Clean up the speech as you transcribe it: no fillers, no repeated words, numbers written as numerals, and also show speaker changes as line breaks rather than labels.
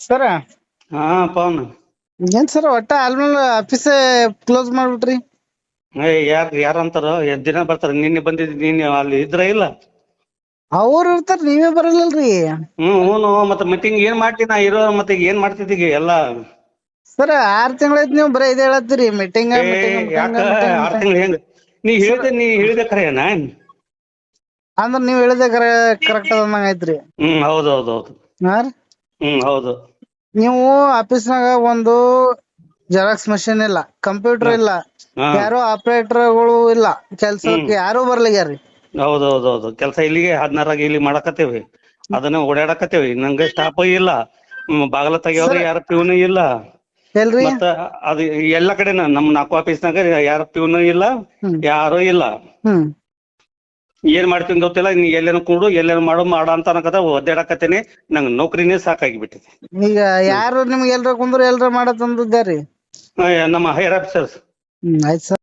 ಸರ
ಹಾ ಪವನ್.
ಏನ್ ಸರ್ ಒಟ್ಟ ಆಲ್ಮೇಲ್ ಆಫೀಸ್ ಕ್ಲೋಸ್ ಮಾಡ್ಬಿಟ್ರಿ?
ಯಾರ ಅಂತಾರ ದಿನ ಬರ್ತಾರ. ನಿನ್ನೆ ಬಂದಿದ್ ನೀನ್ ಅಲ್ಲಿ ಇದ್ರ ಇಲ್ಲ?
ಅವ್ರು ಇರ್ತಾರ, ನೀವೇ ಬರಲ್ಲಲ್ರಿ.
ಹ್ಞೂ ಮತ್ತೆ ಮೀಟಿಂಗ್ ಏನ್ ಮಾಡ್ತಿ? ನಾ ಇರೋ ಮತ್ತೆ ಏನ್ ಮಾಡ್ತಿದ್ದೀಗ ಎಲ್ಲ?
ಸರ್ 6 ತಿಂಗಳಾಯ್ತು ನೀವು ಬರೀ ಇದೇ ಹೇಳತ್ತೀರಿ, ಮೀಟಿಂಗ್ ಮೀಟಿಂಗ್
ಯಾಕ
ಮೀಟಿಂಗ್ ಮೀಟಿಂಗ್
6
ಮೀಟಿಂಗ್.
ತಿಂಗಳು ಹೆಂಗ್? ನೀ ಹೇಳಿದೆ ಖರೇನಾ?
ಅಂದ್ರ ನೀವ್ ಹೇಳಿದೆ ಕರೆಕ್ಟ್ ಅದಂದಂಗ ಐತ್ರಿ.
ಹೌದು.
ಹಾ ರೀ.
ಹೌದು.
ನೀವು ಆಫೀಸ್ನಾಗ ಒಂದು ಜೆರಾಕ್ಸ್ ಮಷಿನ್ ಇಲ್ಲ, ಕಂಪ್ಯೂಟರ್ ಇಲ್ಲ,
ಹಾ
ಯಾರು ಆಪರೇಟರ್ಗಳು ಇಲ್ಲ, ಕೆಲ್ಸಕ್ಕೆ ಯಾರು ಬರ್ಲಿಗ್ಯಾರ್ರಿ.
ಹೌದು. ಕೆಲಸ ಇಲ್ಲಿಗೆ 16 ಇಲ್ಲಿ ಮಾಡಕತ್ತೇವಿ, ಅದನ್ನ ಓಡಾಡಕತ್ತೇವಿ. ನಂಗೆ ಸ್ಟಾಪ್ ಇಲ್ಲ, ಬಾಗಲ ತೆಗಿಯೋರು
ಸರ್
ಯಾರ ಪ್ಯೂನು ಇಲ್ಲ.
ಎಲ್ರಿ?
ಮತ್ತ ಅದು ಎಲ್ಲ ಕಡೆನ ನಮ್ 4 ಆಫೀಸ್ನಾಗ ಯಾರ ಪ್ಯೂನು ಇಲ್ಲ, ಯಾರು ಇಲ್ಲ. ಏನ್ ಮಾಡ್ತೀನಿ ಗೊತ್ತಿಲ್ಲ. ನೀ ಎಲ್ಲೇನು ಕೂಡು, ಎಲ್ಲೇನು ಮಾಡ ಅಂತ ಅನ್ನಕತ್ತ ಒದ್ದಾಡಕತ್ತೇನೆ. ನಂಗೆ ನೌಕರಿನೇ ಸಾಕಾಗಿಬಿಟ್ಟಿದೆ.
ಈಗ ಯಾರು ನಿಮ್ಗೆ ಎಲ್ರ ಕುಂದ್ರು ಎಲ್ರ ಮಾಡತ್ತಂದಿದ್ದಾರಿ?
ನಮ್ಮ ಹೈಯರ್ ಆಫೀಸರ್ಸ್.
ಆಯ್ತು ಸರ್.